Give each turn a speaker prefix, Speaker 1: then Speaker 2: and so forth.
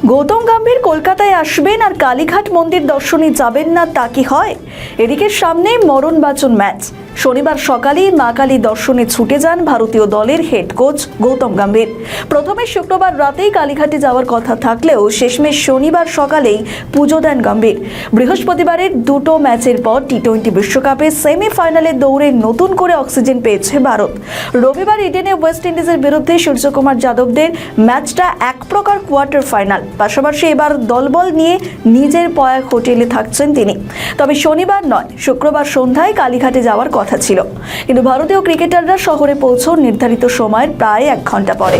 Speaker 1: গৌতম গম্ভীর কলকাতায় আসবেন আর কালীঘাট মন্দির দর্শনে যাবেন না, তা কি হয়? এদিকে সামনে মরণবাচন ম্যাচ। শনিবার সকালেই মা কালী দর্শনে ছুটে যান ভারতীয় দলের হেড কোচ গৌতম গম্ভীর। প্রথমে শুক্রবার রাতেই কালীঘাটে যাওয়ার কথা থাকলেও শেষমেশ শনিবার সকালেই পুজো দেন গম্ভীর। বৃহস্পতিবারের দুটো ম্যাচের পর টি-20 বিশ্বকাপে সেমিফাইনালে দৌড়ে নতুন করে অক্সিজেন পেয়েছে ভারত। রবিবার ইডেনে ওয়েস্ট ইন্ডিজের বিরুদ্ধে সূর্যকুমার যাদবদের ম্যাচটা এক প্রকার কোয়ার্টার ফাইনাল। পাশাপাশি এবার দলবল নিয়ে নিজের পয়া হোটেলে থাকছেন তিনি। তবে শনিবার নয়, শুক্রবার সন্ধ্যায় কালীঘাটে যাওয়ার কথা ছিল, কিন্তু ভারতীয় ক্রিকেটাররা শহরে পৌঁছন নির্ধারিত সময়ের প্রায় 1 ঘন্টা পরে।